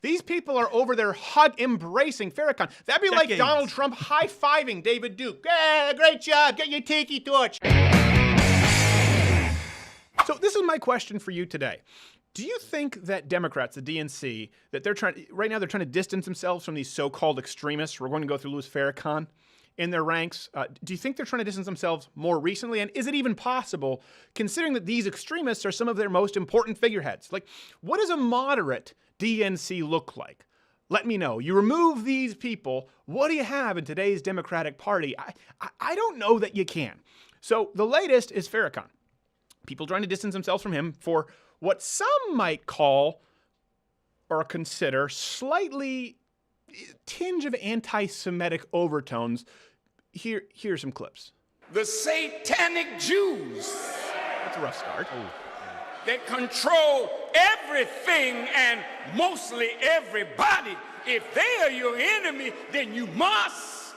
These people are over there embracing Farrakhan. That'd be like Donald Trump high-fiving David Duke. Great job, get your tiki torch. So this is my question for you today. Do you think that Democrats, the DNC, that right now they're trying to distance themselves from these so-called extremists? We're going to go through Louis Farrakhan in their ranks. Do you think they're trying to distance themselves more recently? And is it even possible, considering that these extremists are some of their most important figureheads? Like, what does a moderate DNC look like? Let me know. You remove these people, what do you have in today's Democratic Party? I don't know that you can. So the latest is Farrakhan. People trying to distance themselves from him for what some might call or consider slightly tinge of anti-Semitic overtones. Here's some clips. The satanic Jews. That's a rough start. That control everything and mostly everybody. If they are your enemy, then you must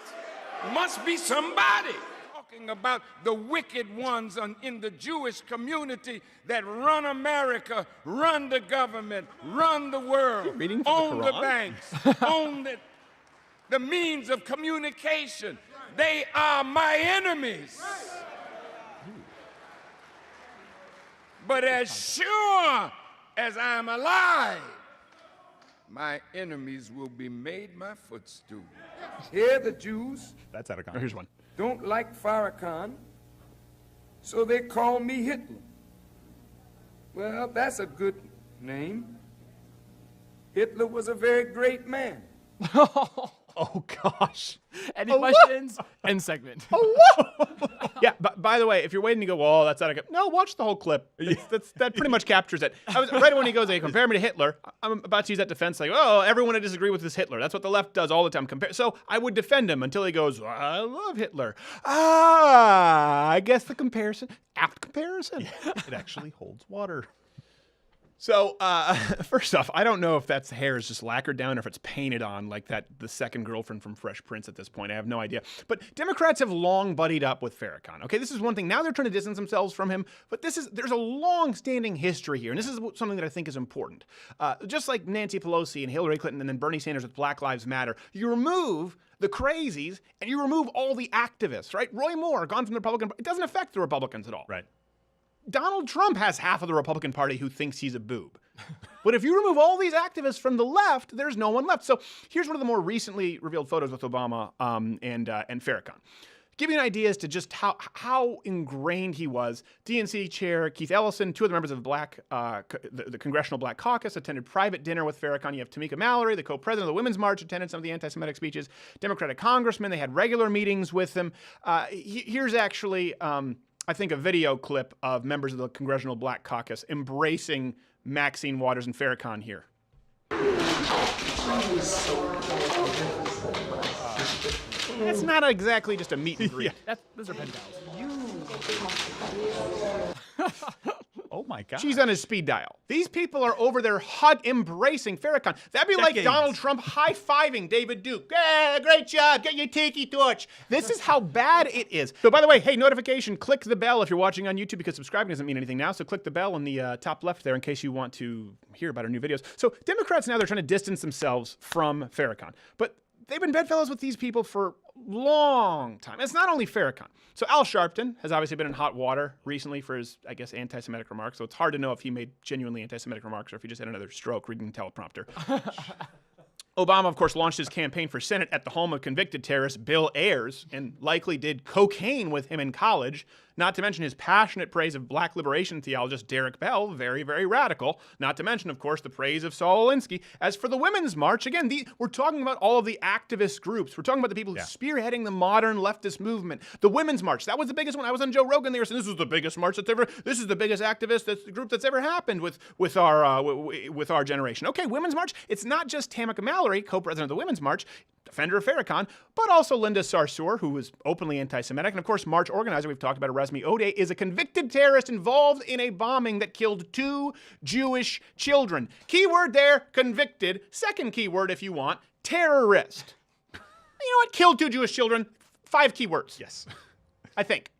be somebody. Talking about the wicked ones in the Jewish community that run America, run the government, run the world, own the banks, own the means of communication. They are my enemies. But as sure as I'm alive, my enemies will be made my footstool. Here the Jews. That's out of context. Here's one. Don't like Farrakhan, so they call me Hitler. Well, that's a good name. Hitler was a very great man. Oh, gosh. Any questions? End segment. Yeah, by the way, if you're waiting to go, well, that's not a good... No, watch the whole clip. That pretty much captures it. Right when he goes, they compare me to Hitler, I'm about to use that defense like, oh, everyone I disagree with is Hitler. That's what the left does all the time. So I would defend him until he goes, I love Hitler. I guess the comparison, apt comparison. It actually holds water. So, first off, I don't know if that hair is just lacquered down or if it's painted on like the second girlfriend from Fresh Prince at this point. I have no idea. But Democrats have long buddied up with Farrakhan. Okay, this is one thing. Now they're trying to distance themselves from him, but there's a long-standing history here, and this is something that I think is important. Just like Nancy Pelosi and Hillary Clinton and then Bernie Sanders with Black Lives Matter, you remove the crazies and you remove all the activists, right? Roy Moore, gone from the Republican Party. It doesn't affect the Republicans at all. Right. Donald Trump has half of the Republican Party who thinks he's a boob. But if you remove all these activists from the left, there's no one left. So here's one of the more recently revealed photos with Obama and Farrakhan. Give you an idea as to just how ingrained he was. DNC Chair Keith Ellison, two of the members of the Congressional Black Caucus, attended private dinner with Farrakhan. You have Tamika Mallory, the co-president of the Women's March, attended some of the anti-Semitic speeches. Democratic congressmen, they had regular meetings with him. Here's actually... I think a video clip of members of the Congressional Black Caucus embracing Maxine Waters and Farrakhan here. That's not exactly just a meet and greet. Those are pen pals. Oh my God. She's on his speed dial. These people are over there embracing Farrakhan. That'd be like Donald Trump high-fiving David Duke. Great job, get your tiki torch. This is how bad it is. So by the way, hey, notification, click the bell if you're watching on YouTube because subscribing doesn't mean anything now. So click the bell in the top left there in case you want to hear about our new videos. So Democrats now, they're trying to distance themselves from Farrakhan. But they've been bedfellows with these people for a long time. It's not only Farrakhan. So Al Sharpton has obviously been in hot water recently for his, I guess, anti-Semitic remarks. So it's hard to know if he made genuinely anti-Semitic remarks or if he just had another stroke reading the teleprompter. Obama, of course, launched his campaign for Senate at the home of convicted terrorist Bill Ayers and likely did cocaine with him in college, not to mention his passionate praise of black liberation theologist Derek Bell, very, very radical, not to mention, of course, the praise of Saul Alinsky. As for the Women's March, again, we're talking about all of the activist groups. We're talking about the people spearheading the modern leftist movement. The Women's March, that was the biggest one. I was on Joe Rogan, they were saying this was the biggest march this is the biggest activist group that's ever happened with our generation. Okay, Women's March, it's not just Tamika Mallory, co-president of the Women's March, defender of Farrakhan, but also Linda Sarsour, who was openly anti-Semitic. And of course, March organizer, we've talked about Resmi Odeh, is a convicted terrorist involved in a bombing that killed 2 Jewish children. Keyword there, convicted. Second keyword, if you want, terrorist. You know what? Killed 2 Jewish children. 5 keywords. Yes. I think.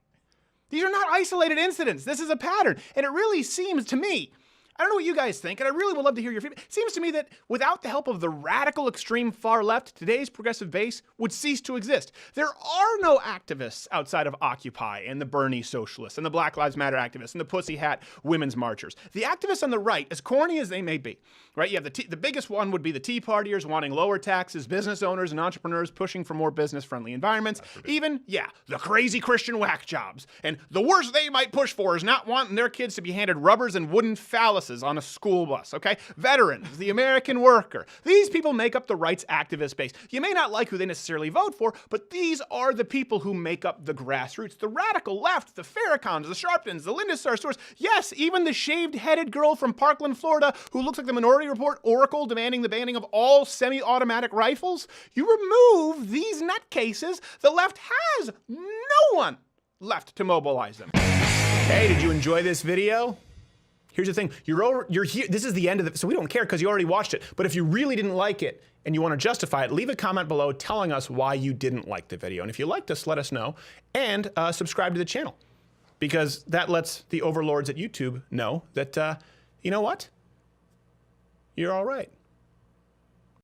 These are not isolated incidents. This is a pattern. And it really seems to me, I don't know what you guys think, and I really would love to hear your feedback. It seems to me that without the help of the radical extreme far left, today's progressive base would cease to exist. There are no activists outside of Occupy and the Bernie socialists and the Black Lives Matter activists and the Pussy Hat women's marchers. The activists on the right, as corny as they may be, right? You have the biggest one would be the Tea Partiers wanting lower taxes, business owners and entrepreneurs pushing for more business-friendly environments, even, the crazy Christian whack jobs. And the worst they might push for is not wanting their kids to be handed rubbers and wooden phalluses on a school bus, okay? Veterans, the American worker. These people make up the rights activist base. You may not like who they necessarily vote for, but these are the people who make up the grassroots. The radical left, the Farrakhan's, the Sharptons, the Lindisar stores, yes, even the shaved-headed girl from Parkland, Florida, who looks like the Minority Report oracle demanding the banning of all semi-automatic rifles. You remove these nutcases, the left has no one left to mobilize them. Hey, did you enjoy this video? Here's the thing, you're here, this is the end of it, so we don't care because you already watched it, but if you really didn't like it and you want to justify it, leave a comment below telling us why you didn't like the video. And if you liked us, let us know, and subscribe to the channel, because that lets the overlords at YouTube know that, you know what? You're all right.